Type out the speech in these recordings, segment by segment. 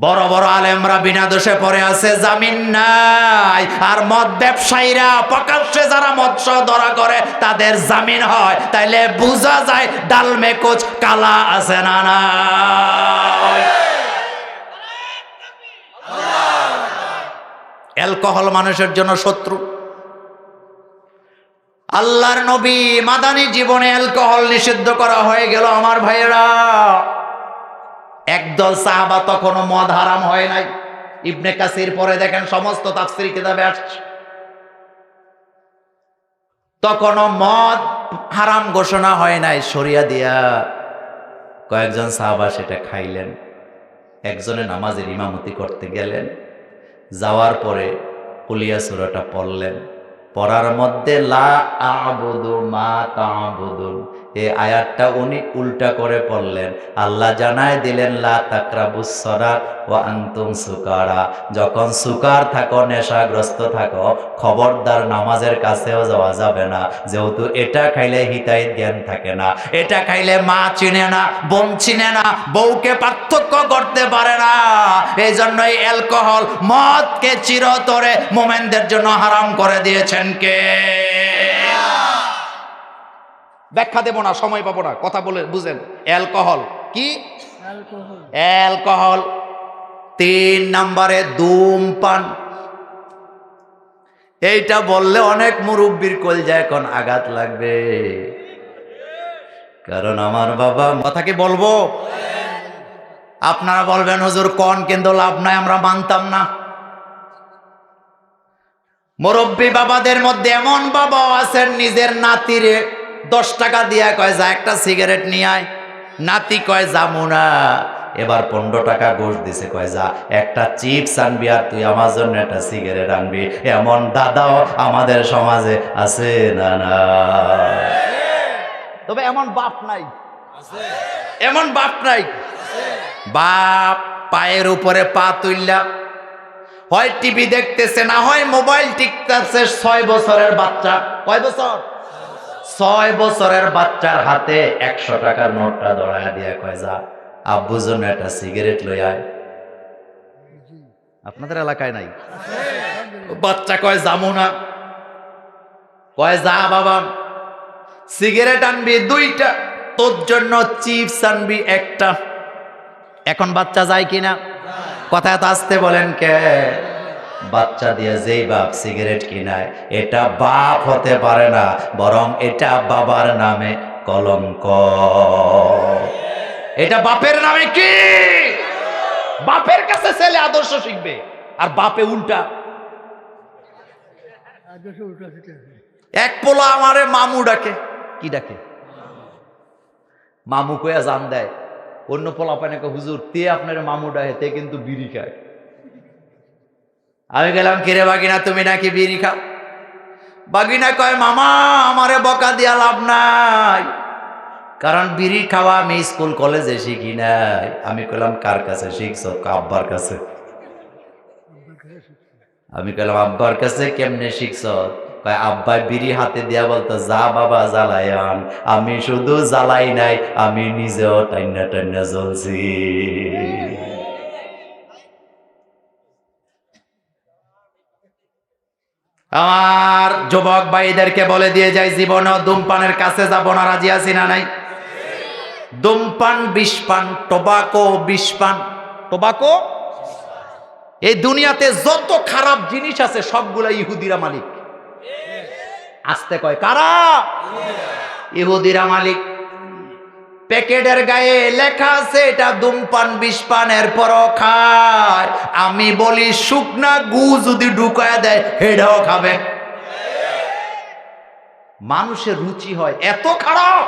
বড় বড় আলেমরা বিনা দোষে পড়ে আছে, জামিন নাই। আর মদ ব্যবসায়ীরা প্রকাশ্যে যারা মদ সহ ধরা করে তাদের জামিন হয়। তাইলে বোঝা যায় ডালমে কুচ কালা আছে না না। অ্যালকোহল মানুষের জন্য শত্রু। আল্লাহর নবী মাদানী জীবনে অ্যালকোহল নিষিদ্ধ করা হয়ে গেল। আমার ভাইয়েরা, একদল সাহাবা তখনও মদ হারাম হয় নাই। ইবনে কাসির পরে দেখেন সমস্ত তাফসীর কিতাবে আসছে, তখনও মদ হারাম ঘোষণা হয় নাই শরিয়া দিয়া। কয়েকজন সাহাবা সেটা খাইলেন। একজনে নামাজের ইমামতি করতে গেলেন, যাওয়ার পরে কুলিয়া সূরাটা পড়লেন। পড়ার মধ্যে লা আ'বুদু মা তা'বুদুন, এই আয়াতটা উনি উল্টা করে পড়লেন। আল্লাহ জানায় দিলেন লা তাকরাবুস সালাত ওয়া আনতুম সুকারা, যখন সুকার থাকো, নেশাগ্রস্ত থাকো, খবরদার নামাজের কাছেও যাওয়া যাবে না। যেহেতু এটা খাইলে হিতাহিত জ্ঞান থাকে না, এটা খাইলে মা চিনে না, বোন চিনে না, বউকে পার্থক্য করতে পারে না। এই জন্যই অ্যালকোহল মদকে চিরতরে মোমেনদের জন্য হারাম করে দিয়েছেন কে? ব্যাখ্যা দেব না, সময় পাবো না, কথা বলে বুঝেন। অ্যালকোহল কি? অ্যালকোহল। 3 নম্বরে ধূমপান। এইটা বললে অনেক মুরব্বির কলজায় এখন আঘাত লাগবে, কারণ আমার বাবা কথা কি বলবো, আপনারা বলবেন হুজুর কোন, কিন্তু লাভ নাই, আমরা মানতাম না। মুরব্বী বাবাদের মধ্যে এমন বাবা আছেন নিজের নাতিরে 10 টাকা দিয়া কয় যা একটা সিগারেট নিয়ে আয়, নাতি কয় যামু না। এবার 15 টাকা ঘুষ দিছে, কয় যা একটা চিপস আনবি আর তুই আমার জন্য একটা সিগারেট আনবি। এমন দাদাও আমাদের সমাজে আছে না না? তবে এমন বাপ নাই, এমন বাপ নাই। বাপ পায়ের উপরে পা তুইলা হয় টিভি দেখতেছে, না হয় মোবাইল টিপতেছে। 6 বছরের বাচ্চা, কয় বছর? 6 বছরের বাচ্চার হাতে 100 টাকার নোটটা ধরায় দিয়ে কয় যা আব্বুর জন্য একটা সিগারেট লই আয়। আপনাদের এলাকায় নাই? বাচ্চা কয় যামু না, কয় যা বাবা সিগারেট আনবি 2টা, তোর জন্য চিপস আনবি 1টা। এখন বাচ্চা যায় কিনা? কথা এত আসতে বলেন কে? বাচ্চা দিয়ে যেই বাপ সিগারেট কিনায়, এটা বাপ হতে পারে না, বরং এটা বাবার নামে কলঙ্ক। এটা বাপের নামে কি? বাপের কাছে ছেলে আদর্শ শিখবে, আর বাপে উল্টা। এক পোলা আমারে মামু ডাকে। কি ডাকে? মামু কয়া জান দেয়। অন্য পোলা পানে হুজুর তে আপনার মামু ডাকে, তে কিন্তু বিড়ি খায়। আমি গেলাম, কিরে বাগিনা তুমি নাকি বিড়ি খাও? বাগিনা কয় মামা আমারে বকা দিয়া লাভ নাই, কারণ বিড়ি খাওয়া আমি স্কুল কলেজে শিখি নাই। আমি কইলাম কার কাছে শিখছ? আব্বার কাছে। আমি কইলাম আব্বার কাছে কেমনে শিখছ? কয় আব্বা বিড়ি হাতে দিয়া বলতো যা বাবা জ্বালাই আন। আমি শুধু জ্বালাই নাই, আমি নিজেও টাইনা টাইনা জ্বলছি। আমার যুবক ভাইদেরকে বলে দিয়ে যাই, জীবনেও ধূমপানের কাছে যাব না। রাজি আছি না নাই? ধূমপান বিষপান, টোবাকো বিষপান। টোবাকো, এই দুনিয়াতে যত খারাপ জিনিস আছে সবগুলা ইহুদিরা মালিক। আসতে কয় কারা? ইহুদিরা মালিক। প্যাকেটের গায়ে লেখা আছে এটা ধূমপান বিষপান, এরপরও খায়। আমি বলি শুকনা গু যদি ঢুকায় দেয় হেডাও খাবে। মানুষের রুচি হয় এত খারাপ।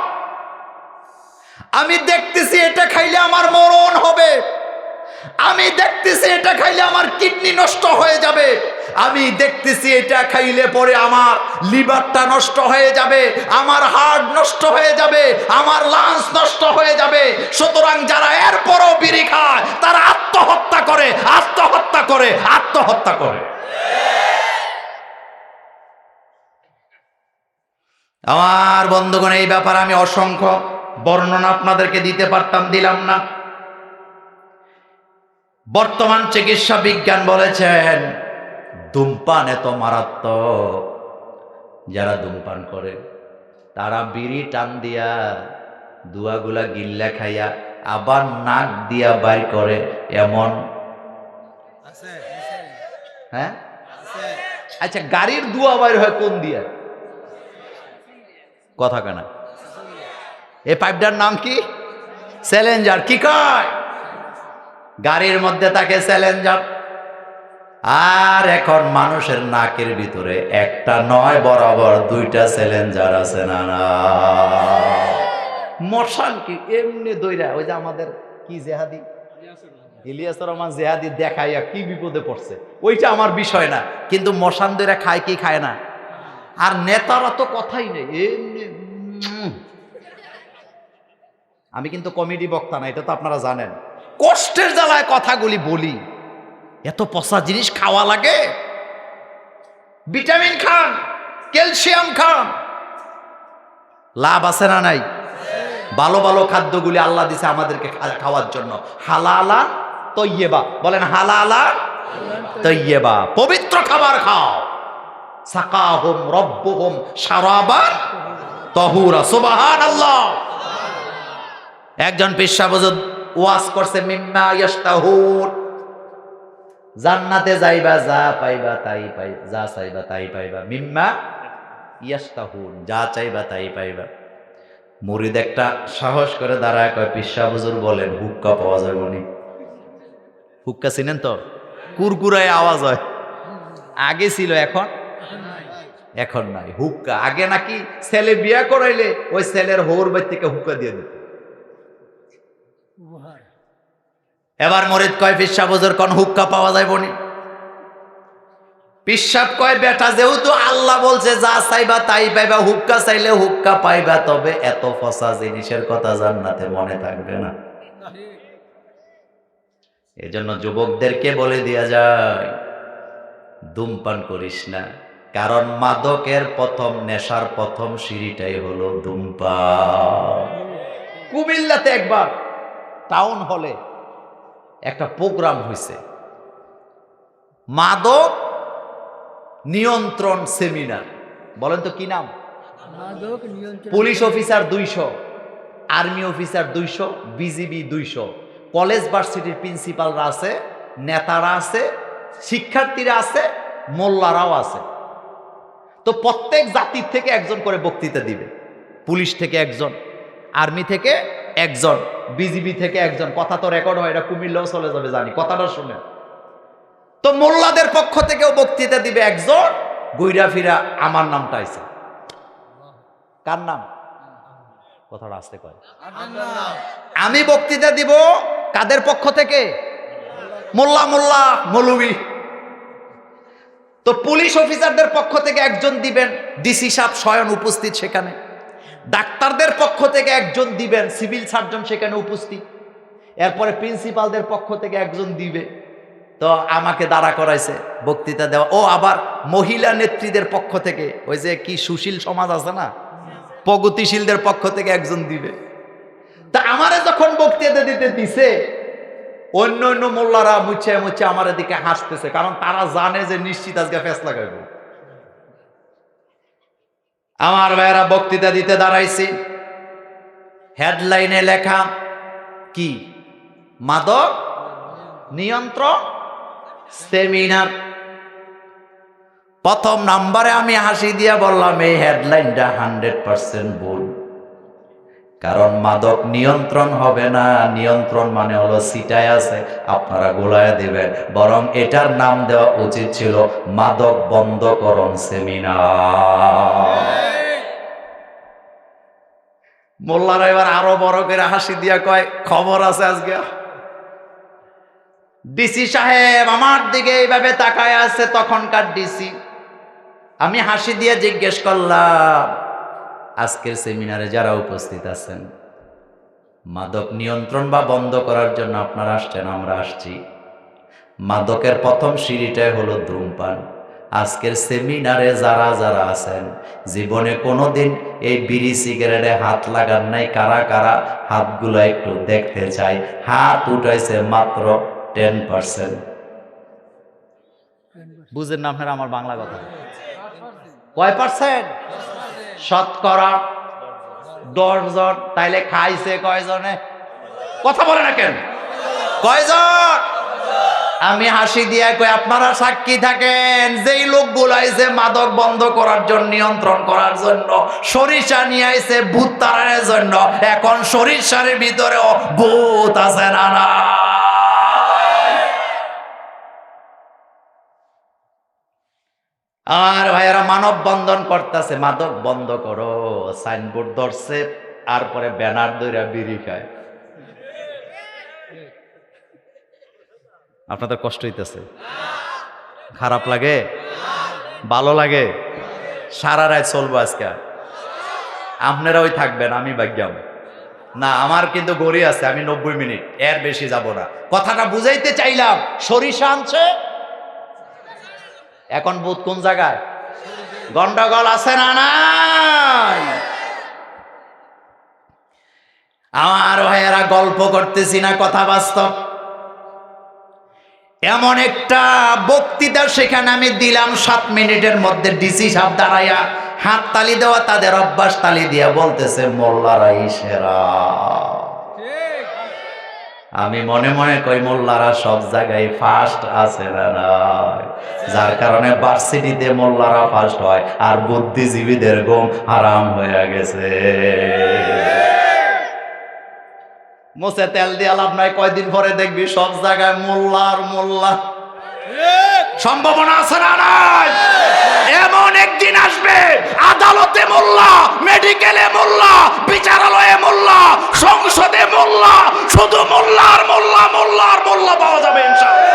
আমি দেখতেছি এটা খাইলে আমার মরণ হবে, আমি দেখতেছি এটা খাইলে আমার কিডনি নষ্ট হয়ে যাবে, আমি দেখতেছি এটা খাইলে পরে আমার লিভারটা নষ্ট হয়ে যাবে, আমার হার্ট নষ্ট হয়ে যাবে, আমার লাংস নষ্ট হয়ে যাবে। সুতরাং যারা এরপরও বিড়ি খায় তারা আত্মহত্যা করে, আত্মহত্যা করে, আত্মহত্যা করে। আমার বন্ধুগণ, এই ব্যাপারে আমি অসংখ্য বর্ণনা আপনাদেরকে দিতে পারতাম, দিলাম না। বর্তমান চিকিৎসা বিজ্ঞান বলেছেন ধূমপান এত মারাত্মক, যারা ধূমপান করে তারা বিড়ি টান দিয়া দুয়াগুলা গিল্লা খাইয়া আবার নাক দিয়া বাইর করে, এমন হ্যাঁ। আচ্ছা, গাড়ির দুয়া বাইর হয় কোন দিয়া? কথা কেনা এই পাইপটার নাম কি? চ্যালেঞ্জার। কি কয়? গাড়ির মধ্যে থাকে চ্যালেঞ্জার। আর এখন মানুষের নাকের ভিতরে একটা নয় বরাবর দুইটা চ্যালেঞ্জার আছে না না। মশান কি এমনি দইরা, ওই যে আমাদের কি জেহাদি ইলিয়াসুর রহমান জেহাদি দেখাইয়া কি বিপদে পড়ছে, ওইটা আমার বিষয় না, কিন্তু মশান দইরা খায় কি খায় না। আর নেতারা তো কথাই নেই, এমনি আমি কিন্তু কমেডি বক্তা না, এটা তো আপনারা জানেন। কষ্টের জ্বালায় কথাগুলি বলি। এত পচা জিনিস খাওয়া লাগে? ভিটামিন খান, ক্যালসিয়াম খান, লাভ আছে না নাই? ভালো ভালো খাদ্যগুলি আল্লাহ দিছে আমাদেরকে খাওয়ার জন্য। হালালান তৈয়্যিবা, বলেন হালালান তৈয়্যিবা, পবিত্র খাবার খাও। সাকাহুম রব্বুহুম শারাবান তাহুরা, সুবহানাল্লাহ। একজন পেশা বুজুর্গ ওয়াজ করছে, মিম্মা ইয়াশতাহুর, জান্নাতে যাইবা যা পাইবা তাই পাই, যা চাইবা তাই পাইবা। মিম্মা ইয়াশতাহুন, যা চাইবা তাই পাইবা। মুরিদ একটা সাহস করে দাঁড়ায় কয়, পেশা বুজুর্গ বলেন হুক্কা পাওয়া যাবে উনি? হুক্কা চিনেন তো? কুরকুরায় আওয়াজ হয়, আগে ছিল, এখন নাই। হুক্কা আগে নাকি ছেলে বিয়া করাইলে ওই ছেলের হোর বাড়ি থেকে হুক্কা দিয়ে দিত। এবার মরিদ কয়, পিসাব হুজুর কোন হুক্কা পাওয়া যায় বনি? পিসাব কয়, বেটা যেহেতু আল্লাহ বলছে যা চাইবা তাই পাইবা, হুক্কা চাইলে হুক্কা পাইবা, তবে এত ফসা জিনিসের কথা জান্নাতে মনে থাকবে না। এজন্য যুবকদেরকে বলে দেয়া যায়, ধূমপান করিস না, কারণ মাদকের প্রথম, নেশার প্রথম সিঁড়িটাই হলো ধূমপান। কুমিল্লাতে একবার টাউন হলে একটা প্রোগ্রাম হয়েছে, মাদক নিয়ন্ত্রণ সেমিনার। বলেন তো কি নাম? Police officer 200, army officer 200, BGB 200, college ভার্সিটির প্রিন্সিপালরা আছে, নেতারা আছে, শিক্ষার্থীরা আছে, মোল্লারাও আছে। তো প্রত্যেক জাতির থেকে একজন করে বক্তৃতা দিবে। পুলিশ থেকে একজন, আর্মি থেকে একজন, বিজিবি থেকে একজন। কথা তো রেকর্ড হয়, এটা কুমিল্লাও চলে যাবে জানি, কথাটা শুনে। তো মোল্লাদের পক্ষ থেকেও বক্তৃতা দিবে একজন। ঘুরা ফিরা আমার নামটা আইছে। কার নাম? কথাটা আসতে কয়। আমি বক্তৃতা দিব কাদের পক্ষ থেকে? মোল্লা মৌলবী। তো পুলিশ অফিসারদের পক্ষ থেকে একজন দিবেন, ডিসি সাহেব স্বয়ং উপস্থিত সেখানে। ডাক্তারদের পক্ষ থেকে একজন দিবেন, সিভিল সার্জন সেখানে উপস্থিত। এরপরে প্রিন্সিপালদের পক্ষ থেকে একজন দিবে। তো আমাকে দাঁড়া করাইছে বক্তৃতা দেওয়া। ও আবার মহিলা নেত্রীদের পক্ষ থেকে, ওই যে কি সুশীল সমাজ আছে না, প্রগতিশীলদের পক্ষ থেকে একজন দিবে। তা আমারে যখন বক্তৃতা দিতে দিছে, অন্য অন্য মোল্লারা মুছে মুছে আমার দিকে হাসতেছে, কারণ তারা জানে যে নিশ্চিত আজকে ফেস লাগাইব। আমার ভাইয়েরা, বক্তৃতা দিতে দাঁড়াইছি, হেডলাইনে লেখা কি? মাদক নিয়ন্ত্রণ সেমিনার। প্রথম নাম্বারে আমি হাসি দিয়া বললাম, এই হেডলাইনটা 100% ভুল। কারণ মাদক নিয়ন্ত্রণ হবে না, নিয়ন্ত্রণ মানে হলো সিটায় আছে আপনারা গোলায় দিবেন। বরং এটার নাম দেওয়া উচিত ছিল মাদক বন্ধকরণ সেমিনার। মোল্লারা এবার আরো বড় করে হাসি দিয়া কয়, খবর আছে আজকে। ডিসি সাহেব আমার দিকে এইভাবে তাকায় আছে, তখনকার ডিসি। আমি হাসি দিয়ে জিজ্ঞেস করলাম, আজকের সেমিনারে যারা উপস্থিত আছেন, মাদক নিয়ন্ত্রণ বা বন্ধ করার জন্য আপনারা আসছেন, আমরা আসছি। মাদকের প্রথম সিঁড়িটাই হলো ধূমপান। আজকের সেমিনারে যারা যারা আছেন, জীবনে কোনোদিন এই বিড়ি সিগারেটে হাত লাগান নাই, কারা কারা হাতগুলো একটু দেখতে চাই। হাত উঠাইছে মাত্র 10%। বুঝেন না আপনারা আমার বাংলা কথা? কয় পার্সেন্ট? শতকরা 10 জন। তাইলে খাইছে কয়জনে? কথা বলে না কেন? কয়জন? আমি হাসি দিয়ে কই, আপনারা সাক্ষী থাকেন, যেই লোকগুলো আইছে মাদক বন্ধ করার জন্য, নিয়ন্ত্রণ করার জন্য, সরিষা নিয়ে আইছে ভূত তাড়ানোর জন্য, এখন সরিষার ভিতরেও ভূত আছে না? না, আর ভাইয়েরা মানব বন্ধন করতেছে, মাদক বন্ধ করো, সাইনবোর্ড ধরছে, আর পরে ব্যানার ধরে বিড়ি খায়। আপনাদের কষ্ট হইতেছে? খারাপ লাগে? ভালো লাগে? সারা রাত চলবো আজকে। আপনারা ওই থাকবেন, আমি ভাগ্যাম না। আমার কিন্তু গড়ি আছে, আমি 90 মিনিট, এর বেশি যাব না। কথাটা বুঝাইতে চাইলাম। সরিষা আনছে, এখন ভূত কোন জায়গায়? গন্ডগোল আছে না? নাই? আমার ভাইয়েরা, গল্প করতেছি না, কথা বাস্তব। এমন একটা বক্তৃতা সেখানে আমি দিলাম, 7 মিনিটের মধ্যে ডিসি সাহেব দাঁড়াইয়া হাত তালি দেওয়া তাদের অভ্যাস, তালি দিয়া বলতেছে মোল্লারাই সেরা। আমি মনে মনে কই, মোল্লারা সব জায়গায় ফার্স্ট আছে না? নাই? যার কারণে ভার্সিটিতে মোল্লারা ফার্স্ট হয়, আর বুদ্ধিজীবীদের ঘুম হারাম হয়ে গেছে। মোছে তেল দিয়ে লাভ নাই, কয়দিন পরে দেখবি সব জায়গায় মোল্লার মোল্লা। সম্ভাবনা আছে না? নাই? এমন একদিন আসবে, আদালতে মোল্লা, মেডিকেলে মোল্লা, বিচারালয়ে মোল্লা, সংসদে মোল্লা, শুধু মোল্লার মোল্লা, মোল্লার মোল্লা পাওয়া যাবে ইনশাআল্লাহ।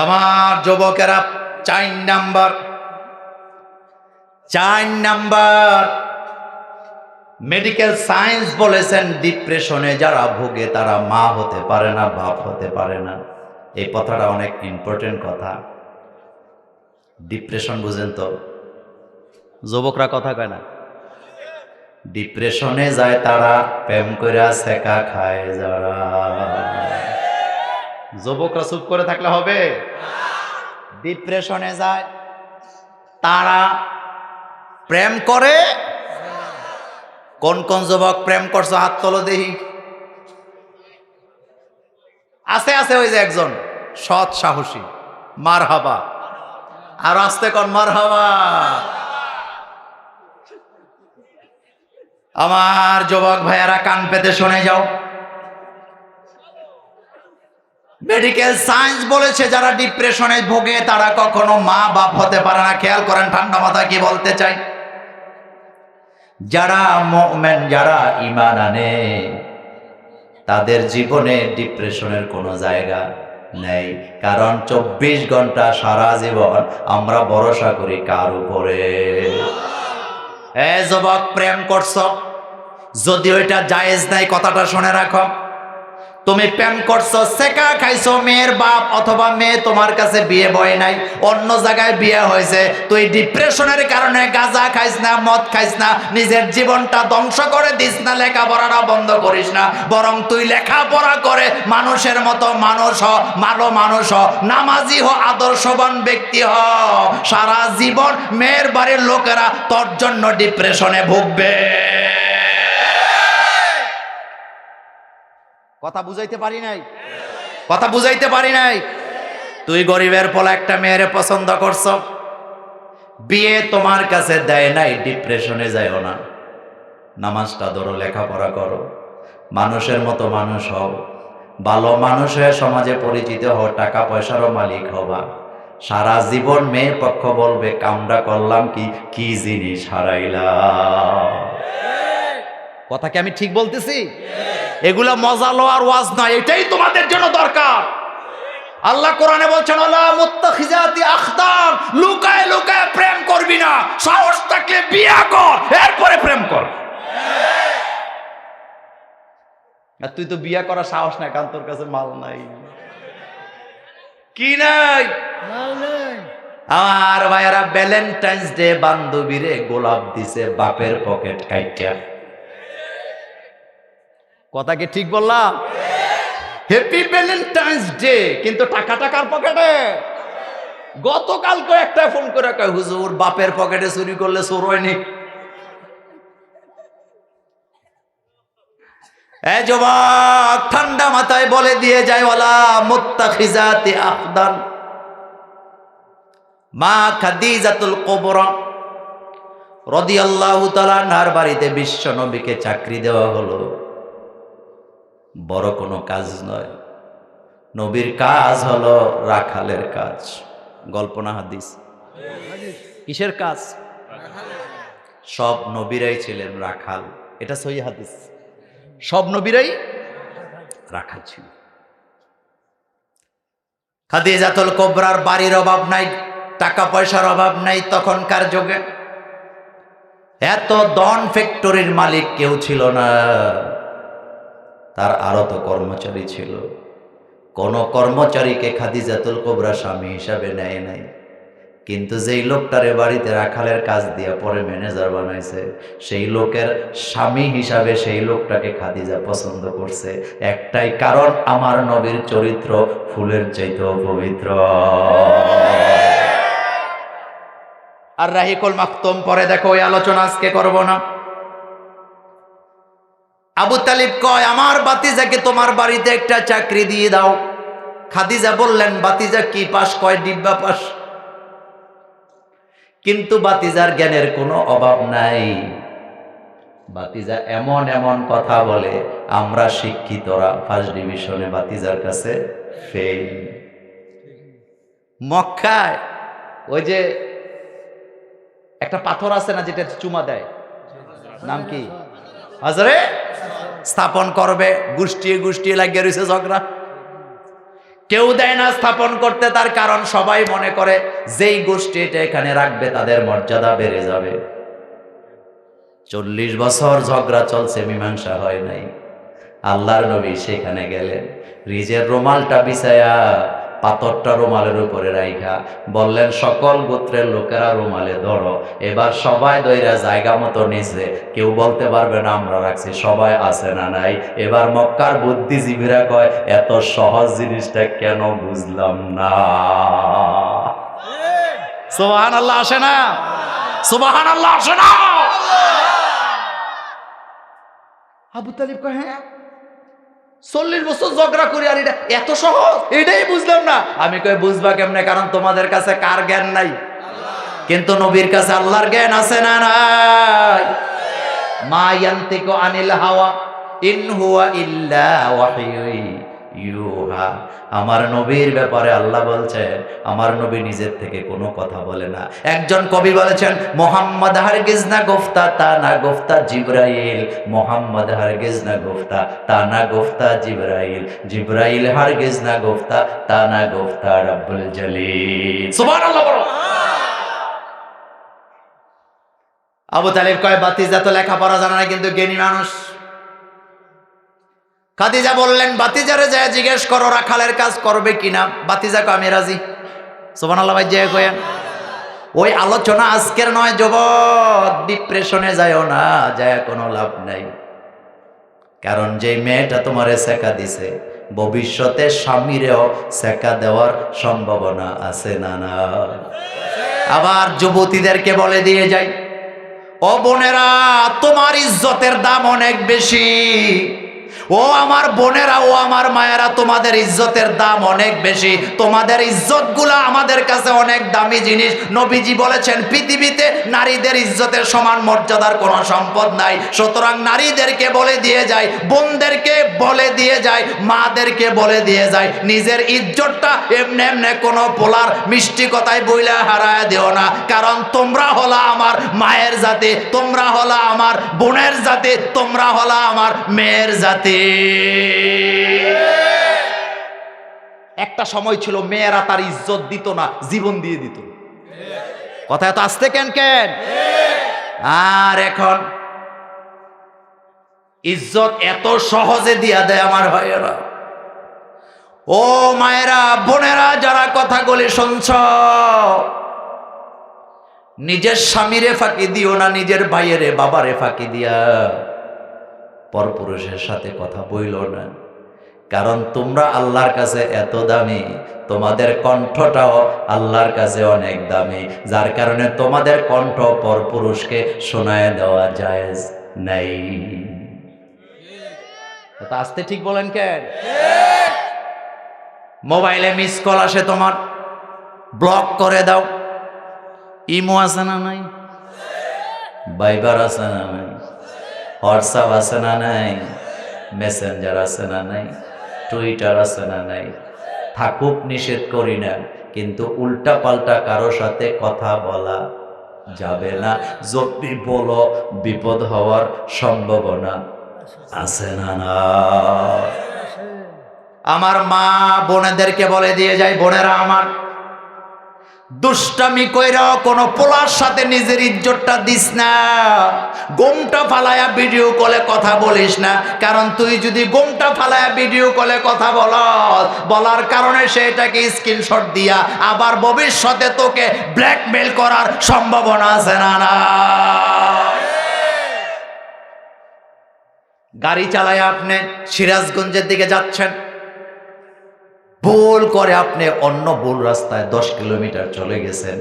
আমার যুবকেরা, 4 নাম্বার মেডিকেল সায়েন্স বলেছেন, ডিপ্রেশনে যারা ভোগে তারা মা হতে পারে না, বাপ হতে পারে না। এই কথাটা অনেক ইম্পর্টেন্ট কথা। ডিপ্রেশন বুঝেন তো? যুবকরা কথা কয় না। ডিপ্রেশনে যায় তারা, প্রেম কইরা সেকা খায় যারা। যুবকরা চুপ করে থাকলে হবে? ডিপ্রেশনে যায় তারা, প্রেম করে। কোন কোন যুবক প্রেম করছো হাত তোলো দেখি। আছে আছে, ওই যে একজন সৎ সাহসী, মারহাবা। আর আস্তে কোন মারহাবা। আমার যুবক ভাইয়ারা, কান পেতে শুনে যাও। মেডিকেল সায়েন্স বলেছে, যারা ডিপ্রেশনে ভোগে তারা কখনো মা বাপ হতে পারে না। খেয়াল করেন ঠান্ডা মাথায় কি বলতে চাই। যারা মুমিন, যারা ঈমান আনে, তাদের জীবনে ডিপ্রেশনের কোনো জায়গা নেই। কারণ 24 ঘন্টা সারা জীবন আমরা ভরসা করি কার উপরে? যুবক, প্রেম করছো, যদি ওইটা জায়েজ নাই, কথাটা শুনে রাখো। তুমি প্রেম করছো, সেকা খাইছো, মেয়ের বাপ অথবা মেয়ে তোমার কাছে বিয়ে বয় নাই, অন্য জায়গায় বিয়ে হয়েছে। তুই ডিপ্রেশনের কারণে গাঁজা খাইস না, মদ খাইস না, নিজের জীবনটা ধ্বংস করে দিস না, লেখাপড়াটা বন্ধ করিস না। বরং তুই লেখাপড়া করে মানুষের মতো মানুষ হ, ভালো মানুষ হ, নামাজি হ, আদর্শবান ব্যক্তি হ। সারা জীবন মেয়ের বাড়ির লোকেরা তোর জন্য ডিপ্রেশনে ভুগবে। কথা বুঝাইতে পারি নাই? কথা বুঝাইতে পারি নাই? তুই গরিবের পোলা একটা মেয়েরে পছন্দ করছ, বিয়ে তোমার কাছে দেয় নাই, ডিপ্রেশনে যাইও না। নামাজটা ধরো, লেখাপড়া করো, মানুষের মতো মানুষ হও, ভালো মানুষ হয়ে সমাজে পরিচিত হও, টাকা পয়সারও মালিক হবা। সারা জীবন মেয়ের পক্ষ বলবে, কামটা করলাম কি, কি জিনিস হারাইলাম। কথা কি আমি ঠিক বলতেছি? এগুলা মজা লওয়ার ওয়াজ নয়, এটাই তোমাদের জন্য দরকার। আল্লাহ কোরআনে বলছেন, আলা মুত্তাখিজাতি আখদান, লুকায় লুকায় প্রেম করবি না, সাহস থাকলে বিয়ে কর, এরপরে প্রেম কর। আর তুই তো বিয়া করার সাহস নাই, কারণ তোর কাছে মাল নাই। কি নাই? আমার ভাইয়ারা ভ্যালেন্টাইন্স ডে বান্ধবীরে গোলাপ দিছে বাপের পকেট কাইটা। কথা কি ঠিক বললাম? হ্যাপি ভ্যালেন্টাইন্স ডে, কিন্তু টাকা টাকার পকেটে। গতকালকে একটা ফোন করে কয়, হুজুর বাপের পকেটে চুরি করলে চোর হয়নি। এ যুবক, ঠান্ডা মাথায় বলে দিয়ে যায়, ওয়ালা মুত্তাখিজাতি আখদান। মা খাদিজাতুল কুবরা রাদিয়াল্লাহু তাআলা আনহার বাড়িতে বিশ্ব নবীকে চাকরি দেওয়া হলো। বড় কোনো কাজ নয়, নবীর কাজ হলো রাখালের কাজ। গল্প না হাদিস? কিসের কাজ? সব নবীরাই ছিলেন রাখাল, এটা সহিহ হাদিস। সব নবীরাই রাখাল ছিল। খাদিজাতুল কুবরার বাড়ির অভাব নাই, টাকা পয়সার অভাব নাই তখনকার যুগে। এত দন ফ্যাক্টরির মালিক কেউ ছিল না, তার আরো তো কর্মচারী ছিল। কোন কর্মচারীকে খাদিজাতুল কুবরা স্বামী হিসাবে নেয় নাই, কিন্তু যেই লোকটারে বাড়িতে রাখালের কাজ দিয়ে পরে ম্যানেজার বানাইছে, সেই লোকের স্বামী হিসাবে সেই লোকটাকে খাদিজা পছন্দ করছে। একটাই কারণ, আমার নবীর চরিত্র ফুলের চাইতেও পবিত্র। আর রাহিকুল মাকতুম পরে দেখো, ওই আলোচনা আজকে করব না। আবু তালিব কয়, আমার বাতিজাকে তোমার বাড়িতে একটা চাকরি দিয়ে দাও। খাদিজা বললেন, বাতিজা কি পাস? কয় ডিব্বা পাস। কিন্তু বাতিজার জ্ঞানের কোনো অভাব নাই। বাতিজা এমন এমন কথা বলে, আমরা শিক্ষিতরা ফার্স্ট ডিভিশনে, বাতিজার কাছে ফেল। মক্কায় ওই যে একটা পাথর আছে না, যেটা চুমা দেয়, নাম কি? হাজারে স্থাপন করবে, গুষ্টিয়ে গুষ্টিয়ে লাগিয়ে রয়েছে ঝগড়া। কেউ দেয় না স্থাপন করতে, তার কারণ সবাই মনে করে যেই গোষ্ঠী এটা এখানে রাখবে তাদের মর্যাদা বেড়ে যাবে। 40 বছর ঝগড়া চলছে, মীমাংসা হয় নাই। আল্লাহর নবী সেখানে গেলেন, রিজের রুমালটা বিছায়া পাথরটা রুমালের উপরে রাইখা বললেন, সকল গোত্রের লোকেরা রুমালে ধরো। এবার সবাই দইরা জায়গা মতো নিছে, কেউ বলতে পারবে না আমরা রাখছি, সবাই আছে না নাই। এবার মক্কার বুদ্ধিজীবীরা কয়, এত সহজ জিনিসটা কেন বুঝলাম না? সুবহানাল্লাহ আসে না? সুবহানাল্লাহ আসে না? আবু তালিব কয়, হ্যাঁ 40 বছর ঝগড়া করি, আর এটা এত সহজ, এটাই বুঝলাম না। আমি কই, বুঝবা কেমনে? কারণ তোমাদের কাছে কার জ্ঞান নাই? কিন্তু নবীর কাছে আল্লাহর জ্ঞান আছে না নাই? মা ইয়ান্তিকু আনিল হাওয়া ইন হুয়া ইল্লা ওয়াহয়ু ইউহা। আমার নবীর ব্যাপারে আল্লাহ বলছেন, আমার নবী নিজের থেকে কোনো কথা বলে না। একজন কবি বলেছেন, মোহাম্মদ হারগিজ না গুফতা তা না গুফতা জিবরাইল, মোহাম্মদ হারগিজ না গুফতা তা না গুফতা জিবরাইল, জিবরাইল হারগিজ না গুফতা তা না গুফতা রব্বুল জলিল। সুবহানাল্লাহ বলো। আবু তালিব কয়, বাতিজা তো লেখাপড়া জানা না, কিন্তু জ্ঞানী মানুষ। খাদিজা বললেন, বাতিজারে যায় জিজ্ঞেস করো রাখালের কাজ করবে কিনা। বাতিজা কয়, আমি রাজি। সুবহানাল্লাহ ভাই, যায় কয়েন। ওই আলোচনা আজকের নয় যুবক, ডিপ্রেশনে যায়ও না, যায় কোনো লাভ নাই। কারণ যে মেয়েটা তোমারে সেকা দিছে, ভবিষ্যতে স্বামীরেও সেকা দেওয়ার সম্ভাবনা আছে না না? আবার যুবতীদেরকে বলে দিয়ে যাই, ও বোনেরা, তোমার ইজ্জতের দাম অনেক বেশি। ও আমার বোনেরা, ও আমার মায়েরা, তোমাদের ইজ্জতের দাম অনেক বেশি। তোমাদের ইজ্জতগুলো আমাদের কাছে অনেক দামি জিনিস। নবীজি বলেছেন, পৃথিবীতে নারীদের ইজ্জতের সমান মর্যাদার কোনো সম্পদ নাই। সুতরাং নারীদেরকে বলে দিয়ে যায়, বোনদেরকে বলে দিয়ে যায়, মাদেরকে বলে দিয়ে যায়, নিজের ইজ্জতটা এমনি এমনি কোনো পোলার মিষ্টি কথায় বইলা হারায় দিও না। কারণ তোমরা হলা আমার মায়ের জাতি, তোমরা হলা আমার বোনের জাতি, তোমরা হলা আমার মেয়ের জাতি। একটা সময় ছিল মেয়েরা তার ইজ্জত দিত না, জীবন দিয়ে দিত। কথা এত আসতে কেন কেন? আর এখন ইজ্জত এত সহজে দিয়া দেয় আমার ভাইয়েরা। ও মায়েরা, বোনেরা, যারা কথাগুলি শুনছ, নিজের স্বামীরে ফাঁকি দিও না, নিজের ভাইয়েরে বাবারে ফাঁকি দিয়া পরপুরুষের সাথে কথা বইল না। কারণ তোমরা আল্লাহর কাছে এত দামি, তোমাদের কণ্ঠটাও আল্লাহর কাছে অনেক দামি, যার কারণে তোমাদের কণ্ঠ পরপুরুষকে শোনায় দেওয়া জায়েজ নাই। আসতে ঠিক বলেন কেন? মোবাইলে মিস কল আসে তোমার, ব্লক করে দাও। ইমো আছে না নাই? ভাইবার আছে না নাই? হোয়াটসঅ্যাপ আছে না নাই? মেসেঞ্জার আছে না নাই? টুইটার আছে না নাই? থাকুক, নিষেধ করি না, কিন্তু উল্টা পাল্টা কারো সাথে কথা বলা যাবে না। যদি বলো বিপদ হওয়ার সম্ভাবনা আছে না না? আমার মা বোনেদেরকে বলে দিয়ে যায়, বোনেরা আমার, দুষ্টামি কইরাও কোনো পোলার সাথে নিজের ইজ্জতটা দিস না। গোমটা ফালায়া ভিডিও কলে কথা বলিস না, কারণ তুই যদি গোমটা ফালায়া ভিডিও কলে কথা বলার কারণে সেটাকে স্ক্রিনশট দিয়া আবার ভবিষ্যতে তোকে ব্ল্যাকমেল করার সম্ভাবনা আছে না না? গাড়ি চালায় আপনি সিরাজগঞ্জের দিকে যাচ্ছেন, ভুল করে আপনি অন্য ভুল রাস্তায় 10 কিলোমিটার চলে গেছেন।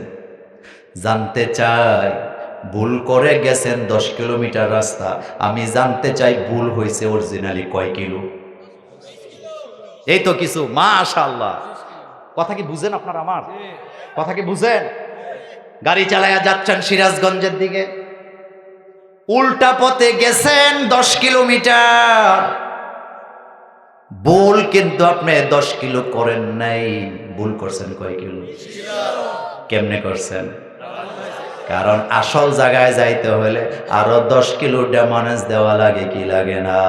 জানতে চাই, ভুল করে গেছেন 10 কিলোমিটার রাস্তা, আমি জানতে চাই ভুল হয়েছে অরিজিনালি কয় কিলো? এই তো কিছু, মাশাআল্লাহ। কথা কি বুঝেন আপনারা? আমার কথা কি বুঝেন? গাড়ি চালায়া যাচ্ছেন সিরাজগঞ্জের দিকে, উল্টা পথে গেছেন 10 কিলোমিটার। ভুল কিন্তু আপনি 10 কিলো করেন নাই, ভুল করছেন কয় কিলো? কেমনে করছেন? কারণ আসল জায়গায় যাইতে হলে আরো 10 কিলো ড্যামানেজ দেওয়া লাগে, কি লাগে না?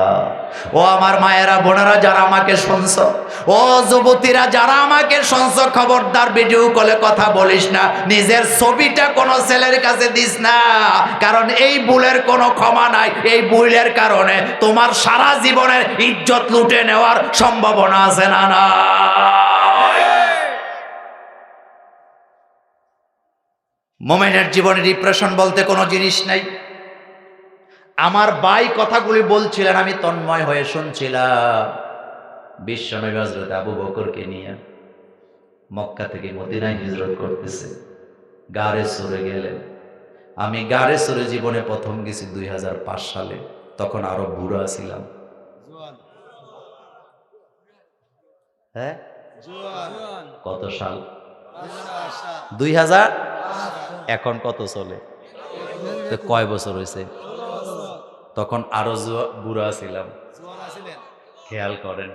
ও আমার মায়েরা, বোনেরা, যারা আমাকে শুনছ, ও যুবতীরা যারা আমাকে শুনছ, খবরদার ভিডিও কলে কথা বলিস না, নিজের ছবিটা কোনো ছেলের কাছে দিস না, কারণ এই ভুলের কোনো ক্ষমা নাই। এই ভুলের কারণে তোমার সারা জীবনের ইজ্জত লুটে নেওয়ার সম্ভাবনা আছে না না? মোমেনের জীবনে ডিপ্রেশন বলতে কোনো জিনিস নাই। আমার ভাই কথাগুলি বলছিলেন, আমি তন্ময় হয়ে শুনছিলাম। বিশ্বনবী হযরত আবু বকরকে নিয়ে মক্কা থেকে মদিনায় হিজরত করতেছে, গারে সরে গেলেন। আমি গারে সরে জীবনে প্রথম গেছি 2005 সালে, তখন আরো বুড়া ছিলাম। হ্যাঁ, কত সাল? 2000। এখন কত চলে? তো কয় বছর হয়েছে? তখন আরো বুড়া ছিলাম। খেয়াল করেন,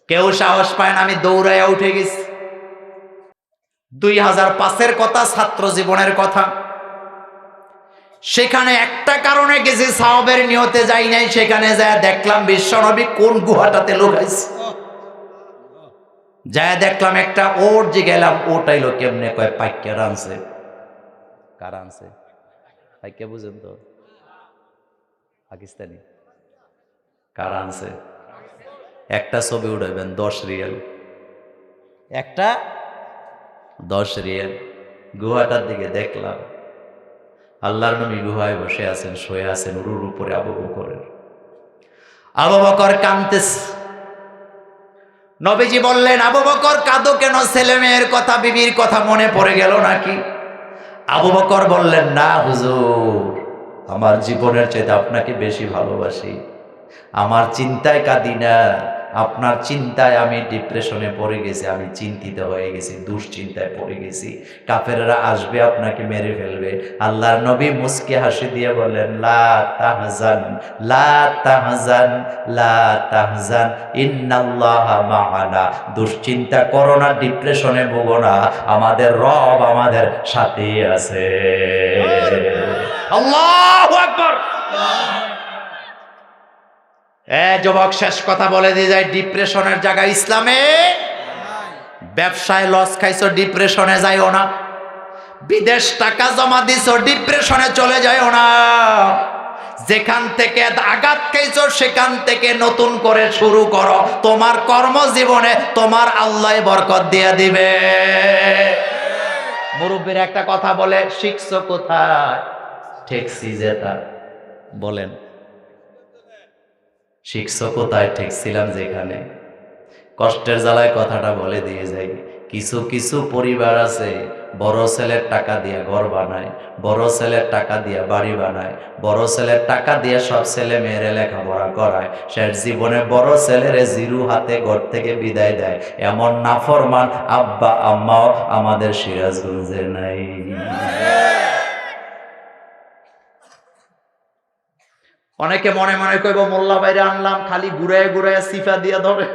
কেউ সাহস পায় না, আমি দৌড়াইয়া উঠে গেছি। 2005-এর কথা, ছাত্র জীবনের কথা। সেখানে একটা কারণে গেছি, সাহাবের নিয়তে যাই নাই। সেখানে যায় দেখলাম বিশ্বনবী কোন গুহাটাতে লুকাইছে। যায় দেখলাম একটা ওট, যে গেলাম ওটাইলো কেমনে, কয় পাইকা রানছে। কার আনছে? পাইকা বুঝেন তো? পাকিস্তানি। কার আনছে? একটা ছবি উঠাইবেন 10 রিয়াল, একটা 10 রিয়াল। গুহাটার দিকে দেখলাম, আল্লাহর নবী গুহায় বসে আছেন, শুয়ে আছেন, উরুর উপরে আবু বকরের। আবু বকর কাঁদতেছে। নবীজি বললেন, আবু বকর কাঁদো কেন? ছেলে মেয়ের কথা, বিবির কথা মনে পড়ে গেল নাকি? আবু বকর বললেন, না হুজুর, আমার জীবনের চাইতে আপনাকে বেশি ভালোবাসি। আমার চিন্তায় কাঁদি না, আপনার চিন্তায় আমি ডিপ্রেশনে পড়ে গেছি, আমি চিন্তিত হয়ে গেছি, দুশ্চিন্তায় পড়ে গেছি। কাফেররা আসবে, আপনাকে মেরে ফেলবে। আল্লাহর নবী মুস্কি হাসি দিয়ে বলেন, লা তাহজান, লা তাহজান, লা তাহজান, ইন্নাল্লাহা মা'ানা। দুশ্চিন্তা করো না, ডিপ্রেশনে ভোগো না, আমাদের রব আমাদের সাথে আছে। আল্লাহু আকবার। যুবক, শেষ কথা বলে দিয়ে যায়, ডিপ্রেশনের জায়গা ইসলামে। ব্যবসায় লস খাইছো, ডিপ্রেশনে যাইও না। বিদেশ টাকা জমা দিছো, ডিপ্রেশনে চলে যাইও না। যেখান থেকে আঘাত খেয়েছো সেখান থেকে নতুন করে শুরু করো। তোমার কর্মজীবনে তোমার আল্লাহ বরকত দিয়ে দিবে। মুরব্বীর একটা কথা বলে, শিখছো কোথায়? ঠেকছি যেটা। বলেন শিখছো কোথায়? ঠেকছিলাম যেখানে। কষ্টের জ্বালায় কথাটা বলে দিয়ে যাই। কিছু কিছু পরিবার আছে বড় ছেলের টাকা দিয়ে ঘর বানায়, বড় ছেলের টাকা দিয়ে বাড়ি বানায়, বড় ছেলের টাকা দিয়ে সব ছেলে মেয়েরে লেখাপড়া করায়, শেষ জীবনে বড় ছেলেরে জিরু হাতে ঘর থেকে বিদায় দেয়। এমন নাফরমান আব্বা আম্মাও আমাদের সিরাজগঞ্জে নাই। অনেকে মনে মনে কইব মোল্লা বাইরে আনলাম, খালি ঘুরায় ঘুরায় সিফা দিয়া ধরে।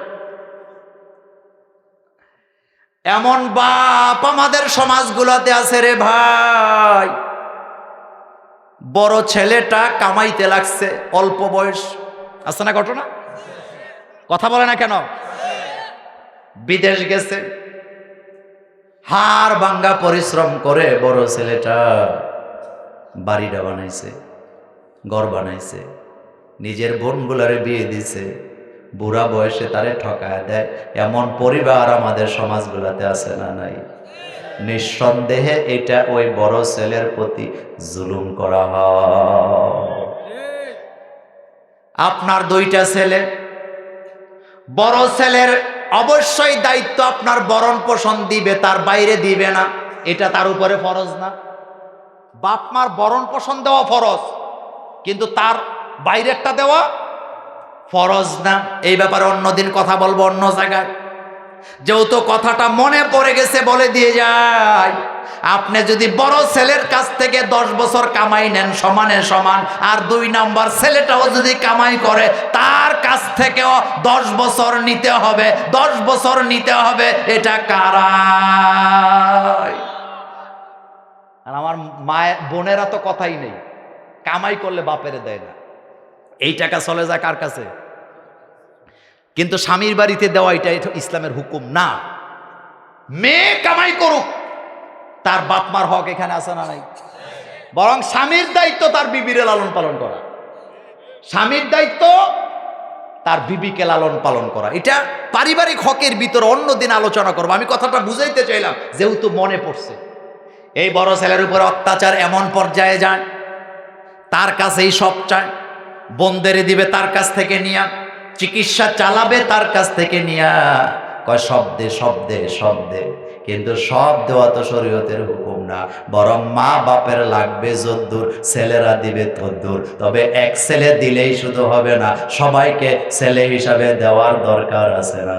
এমন বাপ আমাদের সমাজগুলোতে আছে রে ভাই। বড় ছেলেটা কামাইতে লাগছে, অল্প বয়স, আছে না ঘটনা? কথা বলে না কেন? বিদেশ গেছে, হাড় ভাঙ্গা পরিশ্রম করে বড় ছেলেটা বাড়িটা বানাইছে, ঘর বানাইছে, নিজের বোনগুলারে বিয়ে দিছে, বুড়া বয়সে তারে ঠকায় দেয়। এমন পরিবার আমাদের সমাজগুলোতে আছে না নাই? নিঃসন্দেহে এটা ওই বড় ছেলের প্রতি জুলুম করা হয়। আপনার দুইটা ছেলে, বড় ছেলের অবশ্যই দায়িত্ব আপনার ভরণ পোষণ দিবে, তার বাইরে দিবে না, এটা তার উপরে ফরজ না? বাপ মার ভরণ পোষণ দেওয়া ফরজ, কিন্তু তার বাইরেরটা দেওয়া ফরজ না। এই ব্যাপারে অন্যদিন কথা বলবো অন্য জায়গায়। যেহেতু কথাটা মনে পড়ে গেছে বলে দিয়ে যায়, আপনি যদি বড় ছেলের কাছ থেকে 10 বছর কামাই নেন সমানে সমান, আর 2 নাম্বার ছেলেটাও যদি কামাই করে তার কাছ থেকেও 10 বছর নিতে হবে, 10 বছর নিতে হবে। এটা কারা? আর আমার মায়ের বোনেরা তো কথাই নেই, কামাই করলে বাপেরে দেয় না, এই টাকা চলে যায় কার কাছে? কিন্তু স্বামীর বাড়িতে দেওয়া এটা ইসলামের হুকুম না। মেয়ে কামাই করুক, তার বাপ মার হক এখানে আছে না নাই? বরং স্বামীর দায়িত্ব তার বিবিরে লালন পালন করা, স্বামীর দায়িত্ব তার বিবিকে লালন পালন করা। এটা পারিবারিক হকের ভিতরে অন্যদিন আলোচনা করবো। আমি কথাটা বুঝাইতে চাইলাম যেহেতু মনে পড়ছে। এই বড় ছেলের উপর অত্যাচার এমন পর্যায়ে যায়, তার কাছেই সব চায়, বোনদেরে দিবে তার কাছ থেকে নিয়া, চিকিৎসা চালাবে তার কাছ থেকে নিয়া, কয় শব্দে শব্দে শব্দে। কিন্তু সব দেওয়া তো শরীয়তের হুকুম না, বরং মা বাপের লাগবে যদ্দূর, ছেলেরা দিবে তদ্দূর। তবে এক ছেলে দিলেই শুধু হবে না, সবাইকে ছেলে হিসাবে দেওয়ার দরকার আছে না?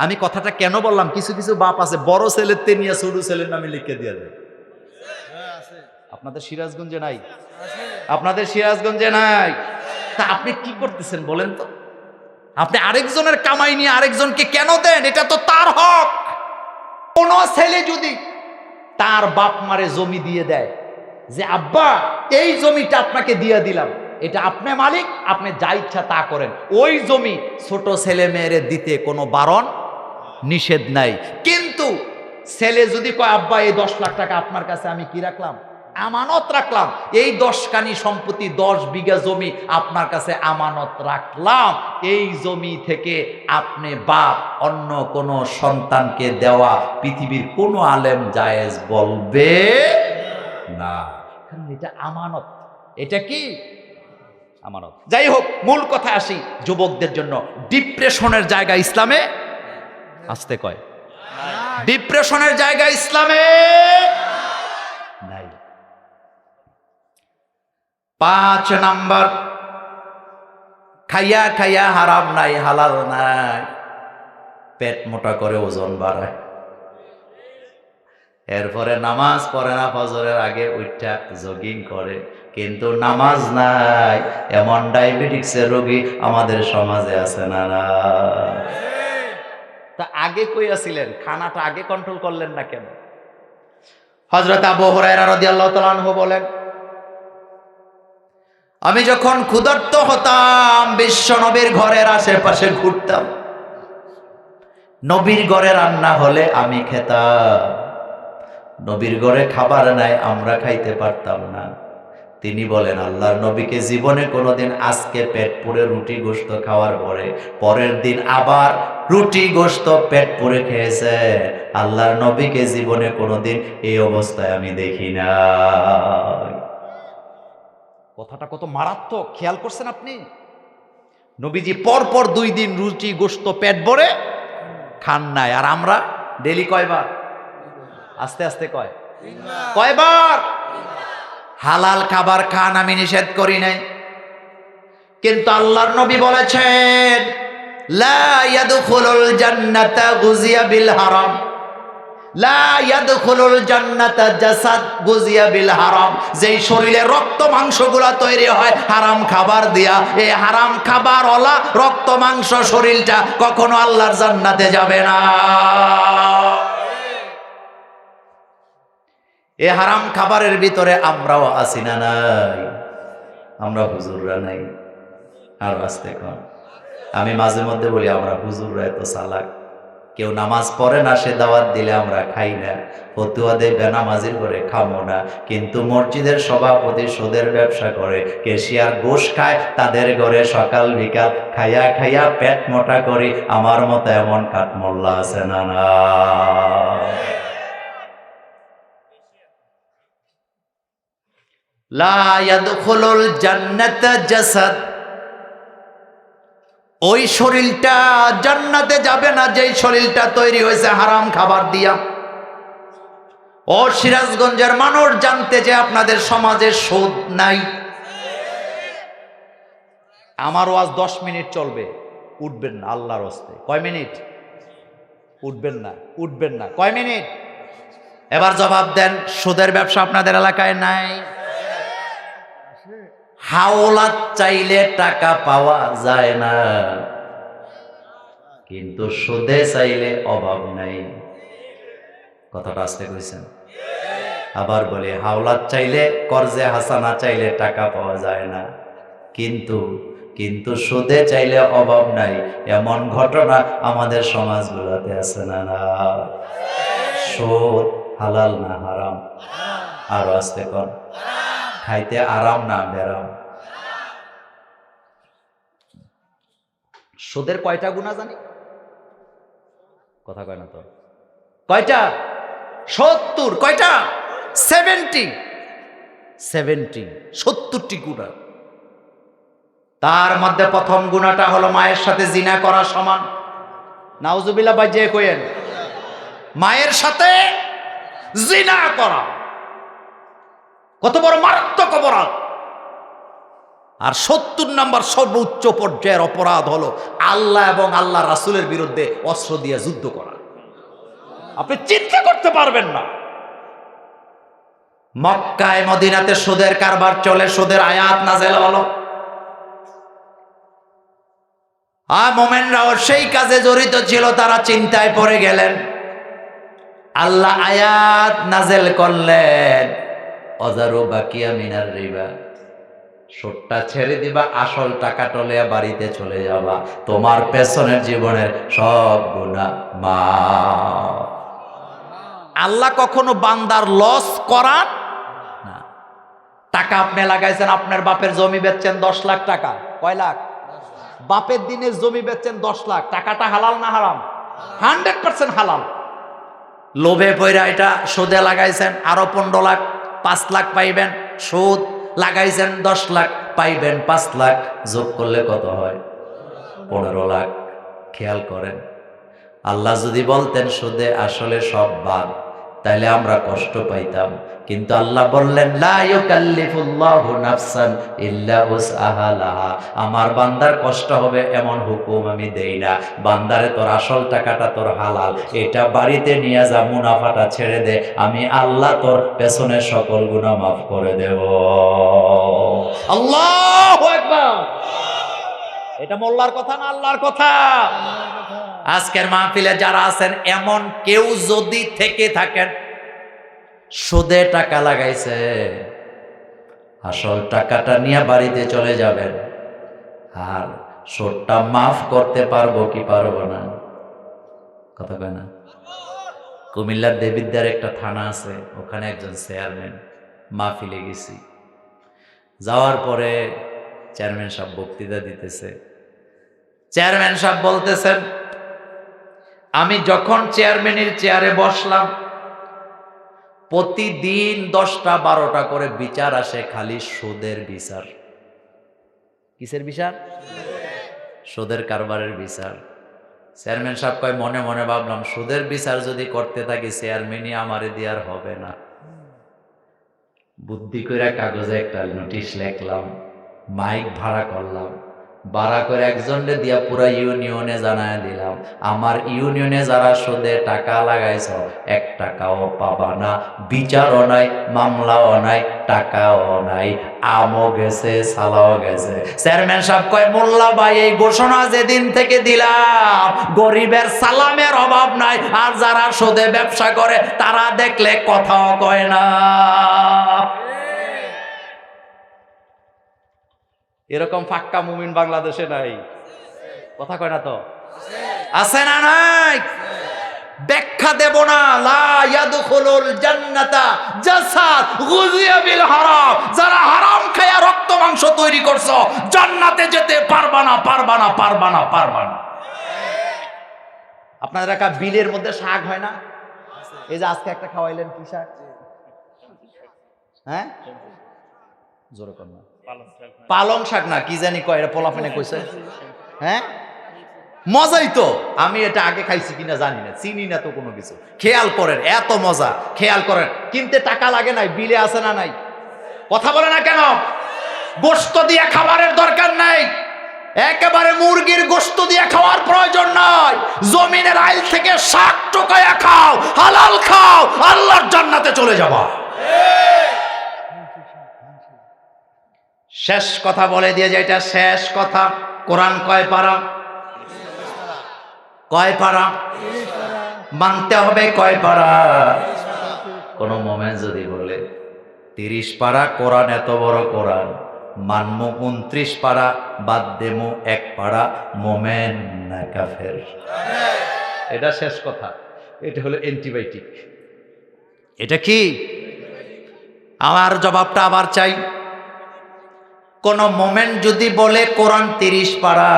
আমি কথাটা কেন বললাম, কিছু কিছু বাপ আছে বড় ছেলের তে নিয়ে ছোট ছেলের নামে লিখে দিয়ে দেয়। আপনাদের সিরাজগঞ্জে নাই? আপনাদের সিরাজগঞ্জে নাই? তা আপনি কি করতেছেন বলেন তো? আপনি আরেকজনের কামাই নিয়ে আরেকজনকে কেন দেন? এটা তো তার হক। কোন ছেলে যদি তার বাপ মারে জমি দিয়ে দেয় যে আব্বা এই জমিটা আপনাকে দিয়ে দিলাম, এটা আপনি মালিক, আপনি যা ইচ্ছা তা করেন, ওই জমি ছোট ছেলে মেয়েরে দিতে কোনো বারণ নিষেধ নাই। কিন্তু ছেলে যদি কয় আব্বা এই 10 লাখ টাকা আপনার কাছে আমি কি রাখলাম? আমানত রাখলাম, এই 10 কানি সম্পত্তি 10 বিঘা জমি আপনার কাছে আমানত রাখলাম, এই জমি থেকে আপনি বাপ অন্য কোন সন্তানকে দেওয়া পৃথিবীর কোন আলেম জায়েজ বলবে না, কারণ এটা আমানত। এটা কি আমানত? যাই হোক, মূল কথা আসি, যুবকদের জন্য ডিপ্রেশনের জায়গা ইসলামে আসতে কয়, ডিপ্রেশনের জায়গা ইসলামে নাই। 5 নাম্বার, খাইয়া খাইয়া হারাম নাই হালাল নাই, পেট মোটা করে ওজন বাড়ায়, এরপরে নামাজ পড়ে না, ফজরের আগে উঠা জগিং করে, কিন্তু নামাজ নাই। এমন ডায়াবেটিক্সের রোগী আমাদের সমাজে আছে না? তা আগে কইয়াছিলেন, খানাটা আগে কন্ট্রোল করলেন না কেন? হযরত আবু হুরায়রা রাদিয়াল্লাহু তাআলা আনহু বলেন, আমি যখন ক্ষুধার্ত হতাম বিশ্ব নবীর ঘরের আশেপাশে ঘুরতাম, নবীর ঘরে রান্না হলে আমি খেতাম, নবীর ঘরে খাবার নাই আমরা খাইতে পারতাম না। তিনি বলেন আল্লাহর নবীকে জীবনে কোনোদিন আজকে পেট পুরে রুটি গোশত খাওয়ার পরে পরের দিন আবার রুটি গোশত পেট পুরে খেয়েছে। আল্লাহর নবীকে জীবনে কোনোদিন এই অবস্থায় আমি দেখি না। কথাটা কত মারাত্মক, খেয়াল করছেন আপনি? নবীজি পরপর 2 দিন রুটি গোশত পেট ভরে খান নাই, আর আমরা ডেলি কয়বার? আস্তে আস্তে কয়বার? হালাল খাবার খান, আমি নিষেধ করি নাই, কিন্তু আল্লাহর নবী বলেছেন লা ইয়াদখুলুল জান্নাতা গুজিয়া বিল হারাম, লা ইয়াদখুলুল জান্নাতা জাসাদ গুজিয়া বিল হারাম। যেই শরীরে রক্ত মাংসগুলা তৈরি হয় হারাম খাবার দিয়া, এই হারাম খাবার ওলা রক্ত মাংস শরীরটা কখনো আল্লাহর জান্নাতে যাবে না। এই হারাম খাবারের ভিতরে আমরাও আছি না নাই? আমরা হুজুররা নাই? আর আসতে কন। আমি মাঝে মধ্যে বলি আমরা হুজুররা এত চালাক, কেউ নামাজ পড়ে না সে দাওয়াত দিলে আমরা খাই না, ফতুয়া দেয় বেনামাজির করে খাবো না, কিন্তু মসজিদের সভাপতি সুদের ব্যবসা করে, কেশিয়ার ঘুষ খায়, তাদের ঘরে সকাল বিকাল খাইয়া খাইয়া পেট মোটা করি। আমার মতো এমন কাঠমোল্লা আছে না? না। লা ইয়াদখুলুল জান্নাতা জাসাদ, ওই শরীরটা জান্নাতে যাবে না যেই শরীরটা তৈরি হয়েছে হারাম খাবার দিয়া। ও সিরাজগঞ্জের মানুষ জানতে যে আপনাদের সমাজে সুদ নাই। আমার ওয়াজ 10 মিনিট চলবে, উঠবেন না আল্লাহর হস্তে। কয় মিনিট? উঠবেন না। কয় মিনিট? এবার জবাব দেন, সুদের ব্যবসা আপনাদের এলাকায় নাই? হাওলাত চাইলে টাকা পাওয়া যায় না, কিন্তু সুদে চাইলে অভাব নাই। কথাটা আসতে কইছেন? আবার বলে হাওলাত চাইলে, কর্জে হাসানা চাইলে টাকা পাওয়া যায় না, কিন্তু সুদে চাইলে অভাব নাই। এমন ঘটনা আমাদের সমাজগুলোতে আছে না? না। সুদ হালাল না হারাম? আরো আসতে কর। খাইতে আরাম না বেরাম? সুদের কয়টা গুণা জানি? কথা কয় না তো। কয়টা? 70। কয়টা? 70টি গুণা। তার মধ্যে প্রথম গুণাটা হলো মায়ের সাথে জিনা করা সমান। নাউজুবিল্লাহ বাজে কইেন। মায়ের সাথে জিনা করা কত বড় মারাত্মক অপরাধ। আর 70 নম্বর সর্বোচ্চ পর্যায়ের অপরাধ হলো আল্লাহ এবং আল্লাহ রাসূলের বিরুদ্ধে অস্ত্র দিয়ে যুদ্ধ করা। আপনি চিন্তা করতে পারবেন না, মক্কায় মদিনাতে সুদের কারবার চলে, সুদের আয়াত নাযিল হলো, আর মুমিনরাও সেই কাজে জড়িত ছিল, তারা চিন্তায় পড়ে গেলেন। আল্লাহ আয়াত নাযিল করলেন অজারু বাকিয়া মিনার রিবা, সুদটা ছেড়ে দিবা, আসল টাকা টলে বাড়িতে চলে যাবা, তোমার পেছনের জীবনের সব গুনাহ মাফ। আল্লাহ কখনো বান্দার লস করান না। টাকা আপনি লাগাইছেন, আপনার বাপের জমি বেচছেন 10 লাখ টাকা। কয় লাখ? বাপের দিনের জমি বেচছেন 10 লাখ। টাকাটা হালাল না হারাম? 100% হালাল। লোভে পয়রা এটা সুদে লাগাইছেন, আরো 15 লাখ, 5 লাখ পাইবেন। সুদ লাগাইছেন 10 লাখ, পাইবেন 5 লাখ, যোগ করলে কত হয়? 15 লাখ। খেয়াল করেন, আল্লাহ যদি বলতেন সুদে আসলে সব বাদ, তাইলে আমরা কষ্ট পাইতাম, কিন্তু আল্লাহ বললেন লা ইউকাল্লিফুল্লাহু নাফসান ইল্লা উসআহা লাহা। আমার বান্দার কষ্ট হবে এমন হুকুম আমি দেই না। বান্দারে তোর আসল টাকাটা তোর হালাল, এটা বাড়িতে নিয়ে যা, মুনাফাটা ছেড়ে দে, আমি আল্লাহ তোর পেছনের সকল গুনাহ মাফ করে দেব। আল্লাহু আকবার। এটা মোল্লার কথা না আল্লাহর কথা? আজকের মাহফিলে যারা আছেন, এমন কেউ যদি থেকে থাকেন সুদে টাকা লাগাইছে, আসল টাকাটা নিয়ে বাড়িতে চলে যাবেন, আর সুদটা মাফ করতে পারবো কি পারবো না? কথা কয় না? কুমিল্লার দেবিদ্যার একটা থানা আছে, ওখানে একজন চেয়ারম্যান, মাহফিলে গেছি, যাওয়ার পরে চেয়ারম্যান সাহেব বক্তৃতা দিতেছে। চেয়ারম্যান সাহেব বলতেছেন, আমি যখন চেয়ারম্যানের চেয়ারে বসলাম, প্রতিদিন 10টা 12টা করে বিচার আসে, খালি সুদের বিচার। কিসের বিচার? সুদের কারবারের বিচার। চেয়ারম্যান সাহেব কয়, মনে মনে ভাবলাম, সুদের বিচার যদি করতে থাকি চেয়ারম্যানই আমারে দেওয়ার হবে না। বুদ্ধি করে কাগজে একটা নোটিশ লিখলাম, মাইক ভাড়া করলাম, ভাড়া করে একজনকে দিয়া পুরা ইউনিয়নে জানায় দিলাম, আমার ইউনিয়নে যারা সুদে টাকা লাগাইছ 1 টাকাও পাবা না, বিচারও নাই, মামলাও নাই, টাকাও নাই, আমও গেছে, সালাও গেছে। চেয়ারম্যান সাহেব কয়, মোল্লা ভাই, এই ঘোষণা যেদিন থেকে দিলাম, গরিবের সালামের অভাব নাই, আর যারা সুদে ব্যবসা করে তারা দেখলে কথাও কয় না। এরকম ফাক্কা মুমিন বাংলাদেশে নাই। কথা কয় না তো? আছে না নাই? ব্যাখ্যা দেব না। লা ইয়াদখুলুল জান্নাতা জাসাদ গুযিয়া বিল হারাম। যারা হারাম খায়া রক্ত মাংস তৈরি করছো, জান্নাতে যেতে পারবা না, পারবা না, পারবা না, পারবা না। আপনাদের একা বিলের মধ্যে শাক হয় না? এই যে আজকে একটা খাওয়াইলেন, কি শাক? হ্যাঁ, জোরে কর না। পালং শাক না কি জানি কয়, এটা পোলাপানে কইছে। হ্যাঁ, মজাই তো। আমি এটা আগে খাইছি কিনা জানি না, চিনি না তো কোনো কিছু। খেয়াল করেন, এত মজা, খেয়াল করেন। কিনতে টাকা লাগে নাই, বিলে আছে না নাই? কথা বলে না কেন? গোশত দিয়ে খাবারের দরকার নাই, একেবারে মুরগির গোশত দিয়ে খাওয়ার প্রয়োজন নাই। জমিনের আইল থেকে শাক টোকায়া খাও, হালাল খাও, আল্লাহর জান্নাতে চলে যাবা। শেষ কথা বলে দিয়ে যে এটা শেষ কথা। কোরআন কয় পারা? কয় পারা? মানতে হবে কয় পারা? কোন মোমেন যদি বলে 30 পারা, কোরআন এত বড় কোরআন, মানমু 29 পারা, বাদ দেমু 1 পারা, মোমেন না কাফের। এটা শেষ কথা। এটা হলো অ্যান্টিবায়োটিক। এটা কি? আমার জবাবটা আবার চাই। কোন মোমেন যদি বলে কোরআন 30 পারা,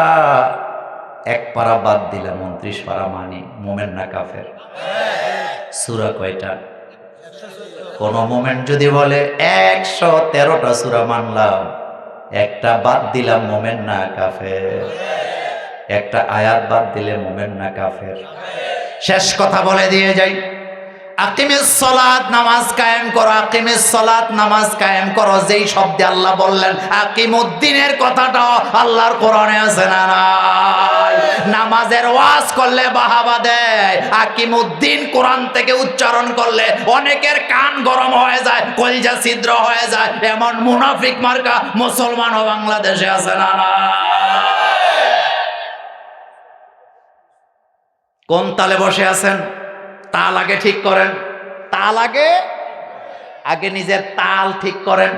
1 পারা বাদ দিলাম, 29 পারা মানি, মোমেন না কাফের? সূরা কয়টা? কোন মোমেন যদি বলে 113টা সূরা মানলাম, 1টা বাদ দিলাম, মোমেন না কাফের? 1টা আয়াত বাদ দিলে মোমেন না কাফের? শেষ কথা বলে দিয়ে যাই, আকিমিস সালাত, নামাজ কায়েম করো। আকিমিস সালাত, নামাজ কায়েম করো। যেই শব্দে আল্লাহ বললেন আকিমুদ্দিনের কথাটাও আল্লাহর কোরআনে আছে না নাই? নামাজের ওয়াজ করলে বাহাবা দেয়, আকিমুদ্দিন কোরআন থেকে উচ্চারণ করলে অনেকের কান গরম হয়ে যায়, কলিজা ছিদ্র হয়ে যায়। এমন মুনাফিক মার্কা মুসলমানও বাংলাদেশে আছে না নাই? কোন তালে বসে আছেন? তাল আগে ঠিক করেন। তাল আগে নিজের তাল ঠিক করেন,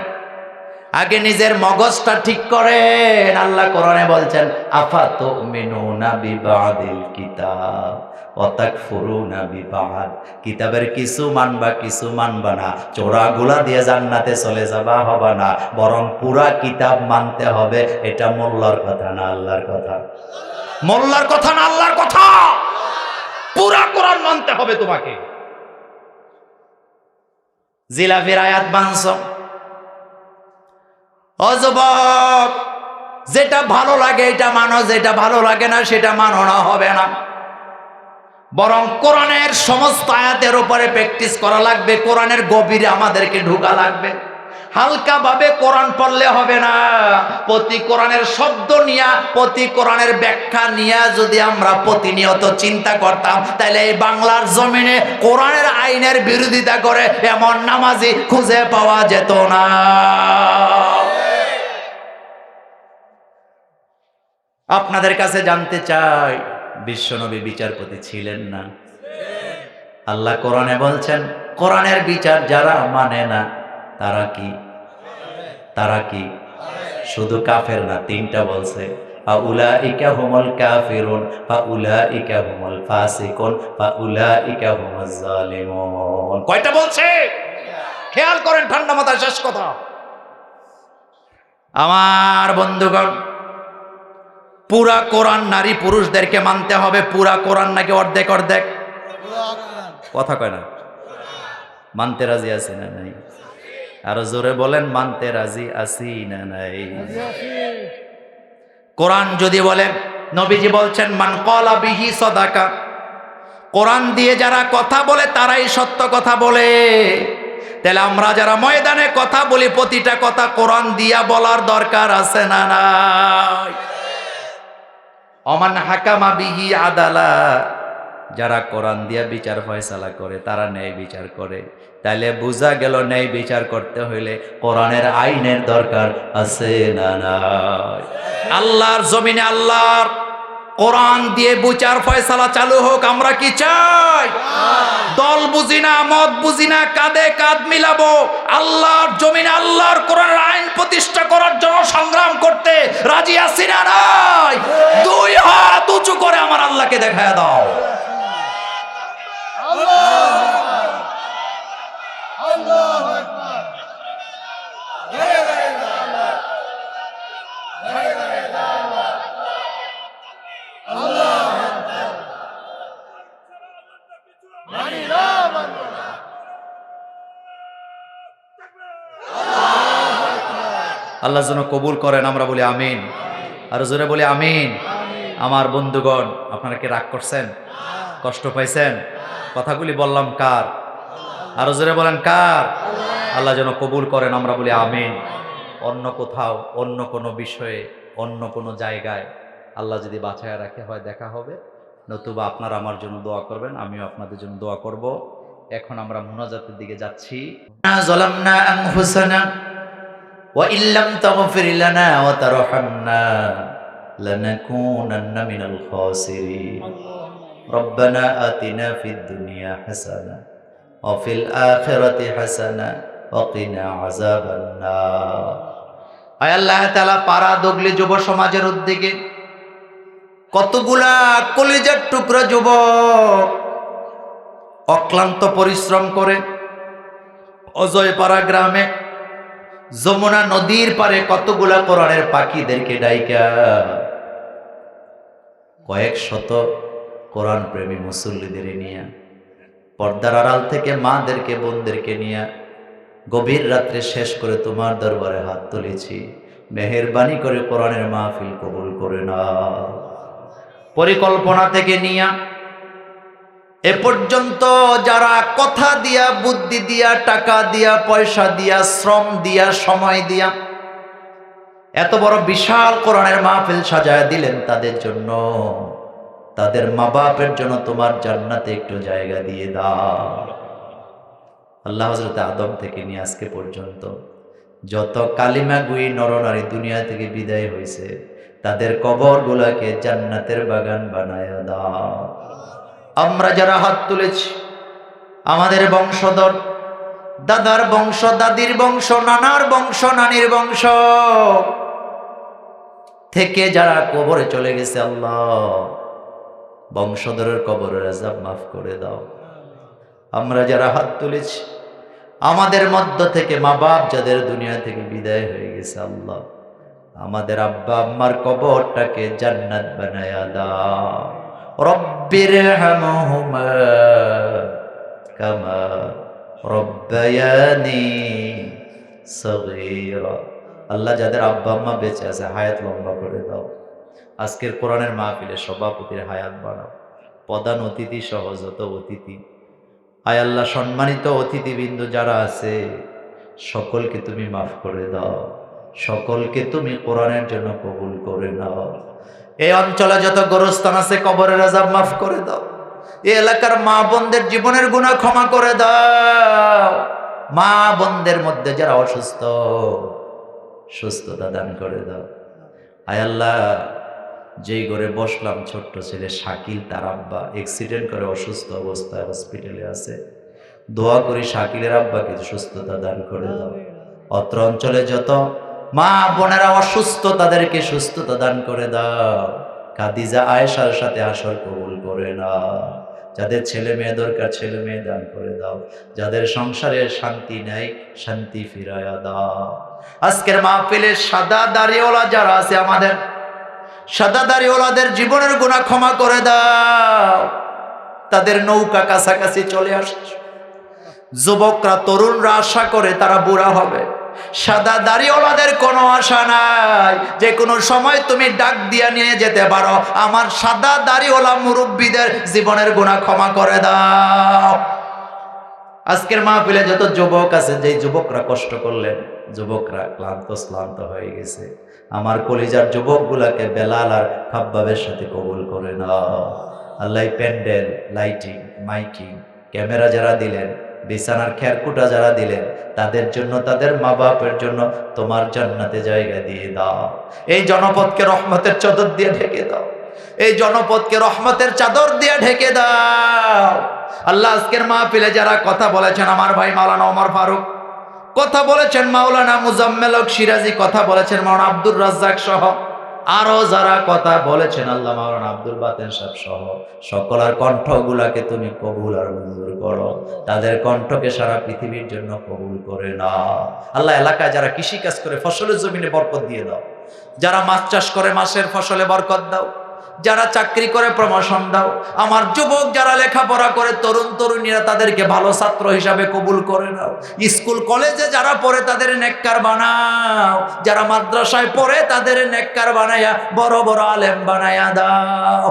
আগে নিজের মগজটা ঠিক করেন। আল্লাহ কোরআনে বলছেন, আফাতুমিনুনা বিবাদিল কিতাব ওয়া তাকফুরুনা বিবাদ। কিতাবের কিছু মানবা, কিছু মানবা না। চোরাগুলা দিয়ে জান্নাতে চলে যাবা হবে না, বরং পুরা কিতাব মানতে হবে। এটা মোল্লার কথা না আল্লাহর কথা? মোল্লার কথা না আল্লাহর কথা? পুরা কোরআন মানতে হবে তোমাকে। জিলাফির আয়াত মানছ? ও যুবক, যেটা ভালো লাগে এটা মানো, যেটা ভালো লাগে না সেটা মানো না, হবে না। বরং কোরআনের সমস্ত আয়াতের উপরে প্র্যাকটিস করা লাগবে। কোরআনের গভীরে আমাদেরকে ঢোকা লাগবে। হালকা ভাবে কোরআন পড়লে হবে না। প্রতি কোরআনের শব্দ নিয়া, প্রতি কোরআনের ব্যাখ্যা নিয়া যদি আমরা প্রতিনিয়ত চিন্তা করতাম, তাহলে এই বাংলার জমিনে কোরআনের আইনের বিরোধিতা করে এমন নামাজি খুঁজে পাওয়া যেত না। আপনাদের কাছে জানতে চাই, বিশ্বনবী বিচারপতি ছিলেন না? আল্লাহ কোরআনে বলছেন, কোরআনের বিচার যারা মানে না তারা কি? তারা কি? শুধু কাফের না, 3টা বলছে। ফাউলাইকা হুমুল কাফিরুন, ফাউলাইকা হুমুল ফাসিকুন, ফাউলাইকা হুমুজ জালিমুন। কয়টা বলছে? খেয়াল করেন, ঠান্ডা মাথায় শেষ কথা। আমার বন্ধুগণ, পুরা কোরআন নারী পুরুষদেরকে মানতে হবে। পুরা কোরআন নাকি অর্ধেক অর্ধেক? কথা কয় না। মানতে রাজি আছি না নাই? আরো জোরে বলেন, মানতে রাজি আছি না নাই? কোরআন যদি বলে, নবীজি বলছেন মান ক্বালা বিহি সাদাকা, কোরআন দিয়ে যারা কথা বলে তারাই সত্য কথা বলে। তাহলে আমরা যারা ময়দানে কথা বলি, প্রতিটা কথা কোরআন দিয়া বলার দরকার আছে না নাই? অমান হাকামা বিহি আদালা, যারা কোরআন দিয়া বিচার ফয়সালা করে তারা ন্যায় বিচার করে। তাইলে বোঝা গেল ন্যায় বিচার করতে হইলে কোরআনের আইনের দরকার আছে না নাই? আল্লাহর জমিনে আল্লাহর কোরআন দিয়ে বিচার ফয়সালা চালু হোক, আমরা কি চাই? দল বুঝি না, মত বুঝি না, কাঁধে কাঁধ মিলাবো, আল্লাহর জমিনে আল্লাহর কোরআনের আইন প্রতিষ্ঠা করার জন্য সংগ্রাম করতে রাজি আছি না নাই? দুই হাত উঁচু করে আমার আল্লাহকে দেখায় দাও। আল্লাহ যেন কবুল করেন, আমরা বলি আমিন। আর জোরে বলি আমিন। আমার বন্ধুগণ, আপনারা কি রাগ করছেন? কষ্ট পাইছেন? কথাগুলি বললাম কার? আরো জোরে বলেন কার? আল্লাহ যেন কবুল করেন, আমরা বলি আমিন। অন্য কোথাও, অন্য কোনো বিষয়ে, অন্য কোনো জায়গায় আল্লাহ যদি বাছায় রাখে হয় দেখা হবে, নতুবা আপনারা আমার জন্য দোয়া করবেন, আমিও আপনাদের জন্য দোয়া করব। এখন আমরা মুনাজাতের দিকে যাচ্ছি। যালামনা আনফুসানা ওয়া ইল্লাম তাগফির লানা ওয়া তারহামনা লানাকুনান্না মিনাল খাসিরিন। রব্বানা আতিনা ফিদ দুনিয়া হাসানা ওয়া ফিল আখিরাতি হাসানা ওয়া কিনা আযাবান নার। আয় আল্লাহ তাআলা, পাড়া দগলি যুব সমাজের উদ্যোগে কতগুলা কলিজার টুকরা যুবক অক্লান্ত পরিশ্রম করে অজয়পাড়া গ্রামে যমুনা নদীর পারে কতগুলা কোরআনের পাখিদেরকে ডাইকা কয়েক শত কোরআন প্রেমী মুসল্লিদের নিয়ে, পর্দার আড়াল থেকে মাদেরকে বোনদেরকে নিয়ে গভীর রাত্রে শেষ করে তোমার দরবারে হাত তুলেছি। মেহেরবানি করে কোরআনের মাহফিল কবুল করে নাও। পরিকল্পনা থেকে নিয়ে এ পর্যন্ত যারা কথা দিয়া, বুদ্ধি দিয়া, টাকা দিয়া, পয়সা দিয়া, শ্রম দিয়া, সময় দিয়া এত বড় বিশাল কোরআনের মাহফিল সাজায় দিলেন, তাদের জন্য, তাদের মা বাপের জন্য তোমার জান্নাতে একটু জায়গা দিয়ে দাও। আল্লাহ, হযরত আদম থেকে নিয়ে আজকে পর্যন্ত যত কালিমা গুই নরনারী দুনিয়া থেকে বিদায় হয়েছে, তাদের কবরগুলোকে জান্নাতের বাগান বানায় দাও। আমরা যারা হাত তুলেছি, আমাদের বংশধর, দাদার বংশ, দাদির বংশ, নানার বংশ, নানির বংশ থেকে যারা কবরে চলে গেছে, আল্লাহ বংশধরের কবরের আযাব মাফ করে দাও। আমরা যারা হাত তুলেছি, আমাদের মধ্য থেকে মা বাপ যাদের দুনিয়া থেকে বিদায় হয়ে গেছে, আল্লাহ আমাদের আব্বা আম্মার কবরটাকে জান্নাত বানায়া দাও। রব্বিরহামহুমা কামা রব্বায়ানি সগীরা। আল্লাহ যাদের আব্বা আম্মা বেঁচে আছে, হায়াত লম্বা করে দাও। আজকের কোরআনের মাহফিলের সভাপতির হায়াত বাড়াও। প্রধান অতিথি সহ যত অতিথি, আয় আল্লাহ সম্মানিত অতিথিবৃন্দ যারা আছে, সকলকে তুমি মাফ করে দাও, সকলকে তুমি কোরআনের জন্য কবুল করে নাও। এই অঞ্চলে যত গোরস্থান আছে, কবরের আযাব মাফ করে দাও। এই এলাকার মা বোনদের জীবনের গুনাহ ক্ষমা করে দাও। মা বোনদের মধ্যে যারা অসুস্থ, সুস্থতা দান করে দাও। আয় আল্লাহ, যেই ঘরে বসলাম, ছোট্ট ছেলে শাকিল, তার আব্বা অ্যাক্সিডেন্ট করে অসুস্থ অবস্থায় হসপিটালে আছে, দোয়া করি শাকিলের আব্বাকে সুস্থতা দান করে দাও। অত্র অঞ্চলে যত মা বোনেরা অসুস্থ, তাদেরকে সুস্থতা দান করে দাও। খাদিজা আয়েশার সাথে হাসর কবুল করে নাও। যাদের ছেলে মেয়ে দরকার ছেলে মেয়ে দান করে দাও, যাদের সংসারে শান্তি নাই শান্তি ফিরায়া দাও। আজকের মাহফিলে সাদা দাড়িওয়ালা যারা আছে, আমাদের সাদা দাড়িওয়ালাদের জীবনের গুনাহ ক্ষমা করে দাও, তাদের নৌকা কাছাকাছি চলে আসছে। যুবকরা তরুণরা আশা করে তারা বুড়া হবে, সাদা দাড়িওয়ালাদের কোনো আশা নাই, যে কোনো সময় তুমি ডাক দিয়া নিয়ে যেতে পারো। আমার সাদা দাড়িওয়ালা মুরব্বীদের জীবনের গুনাহ ক্ষমা করে দাও। আজকের মাহফিলে যত যুবক আছে, যেই যুবকরা কষ্ট করলেন, যুবকরা ক্লান্ত হয়ে গেছে, আমার কলিজার যুবকগুলাকে বেলাল আর খাব্বাবের সাথে কবুল করে নাও। আল্লাহ প্যান্ডেল, লাইটিং, মাইকিং, ক্যামেরা যারা দিলেন, বিছানার খেরকুটা যারা দিলেন, তাদের জন্য, তাদের মা বাপের জন্য তোমার জান্নাতে জায়গা দিয়ে দাও। এই জনপদকে রহমতের চাদর দিয়ে ঢেকে দাও, এই জনপদকে রহমতের চাদর দিয়ে ঢেকে দাও। আল্লাহ আজকের মাহফিলে যারা কথা বলেছেন, আমার ভাই মাওলানা ওমর ফারুক কথা বলেছেন, মাওলানা মুজাম্মেল হক সিরাজি কথা বলেছেন, মাওলানা আব্দুর রাজ্জাক সহ আরো যারা কথা বলেছেন, আল্লাহ মাওলানা আব্দুল বাতেন সাহেব সহ সকলের কণ্ঠগুলাকে তুমি কবুল আর মঞ্জুর করো, তাদের কণ্ঠকে সারা পৃথিবীর জন্য কবুল করে নাও। আল্লাহ এলাকায় যারা কৃষি কাজ করে ফসলের জমিনে বরকত দিয়ে দাও, যারা মাছ চাষ করে মাছের ফসলে বরকত দাও, যারা চাকরি করে প্রমোশন দাও, আমার যুবক যারা লেখাপড়া করে তরুণ তরুণীরা তাদেরকে ভালো ছাত্র হিসাবে কবুল করে নাও। স্কুল কলেজে যারা পড়ে তাদের নেককার বানাও, যারা মাদ্রাসায় পড়ে তাদের নেককার বানায়া বড় বড় আলেম বানায়া দাও।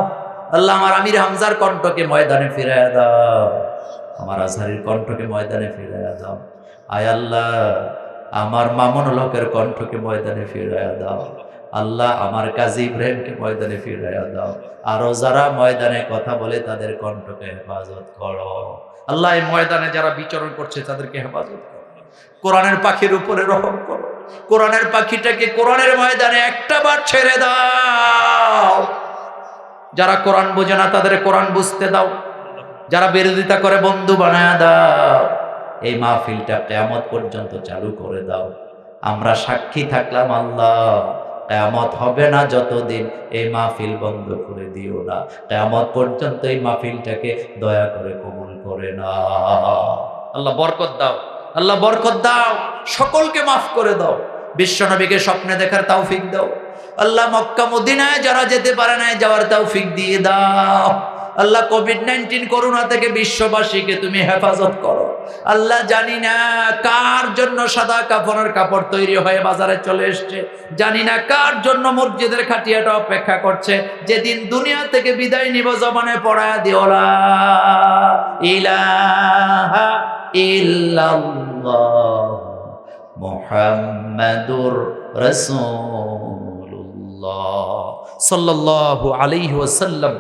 আল্লাহ আমার আমির হামজার কণ্ঠকে ময়দানে ফিরাইয়া দাও, আমার আজহারির কণ্ঠকে ময়দানে ফিরাইয়া দাও। আয় আল্লাহ আমার মামুনুল হকের কণ্ঠকে ময়দানে ফিরাইয়া দাও। আল্লাহ আমার কাজী ইব্রাহিমকে ময়দানে ফিরাইয়া দাও। আরো যারা ময়দানে কথা বলে তাদের কণ্ঠকে হেফাজত করো। আল্লাহ এই ময়দানে যারা বিচরণ করছে তাদেরকে হেফাজত করো। কোরআনের পাখির উপরে রহম করো। কোরআনের পাখিটাকে কোরআনের ময়দানে একটা বার ছেড়ে দাও। যারা কোরআন বোঝে না তাদের কোরআন বুঝতে দাও, যারা বিরোধিতা করে বন্ধু বানায় দাও। এই মাহফিলটা কিয়ামত পর্যন্ত চালু করে দাও। আমরা সাক্ষী থাকলাম আল্লাহ, কিয়ামত হবে না যতদিন এই মাহফিল বন্ধ করে দিও না। কিয়ামত পর্যন্ত এই মাহফিলটাকে দয়া করে কবুল করে নাও। আল্লাহ বরকত দাও, আল্লাহ বরকত দাও, সকলকে মাফ করে দাও। বিশ্বনবীকে স্বপ্নে দেখার তৌফিক দাও। আল্লাহ মক্কা মদিনায় যারা যেতে পারে না যাওয়ার তৌফিক দিয়ে দাও। আল্লাহ কোভিড-19 করোনা থেকে বিশ্ববাসীকে তুমি হেফাজত করো। আল্লাহ জানি না কার জন্য সাদা কাফনের কাপড় তৈরি হয়ে বাজারে চলে এসছে, জানি না কার জন্য মসজিদের খাটিয়াটা অপেক্ষা করছে। যেদিন দুনিয়া থেকে বিদায় নিব জবানে পড়ায়া দিও লা ইলাহা ইল্লাল্লাহ মুহাম্মাদুর রাসূলুল্লাহ সাল্লাল্লাহু আলাইহি ওয়াসাল্লাম।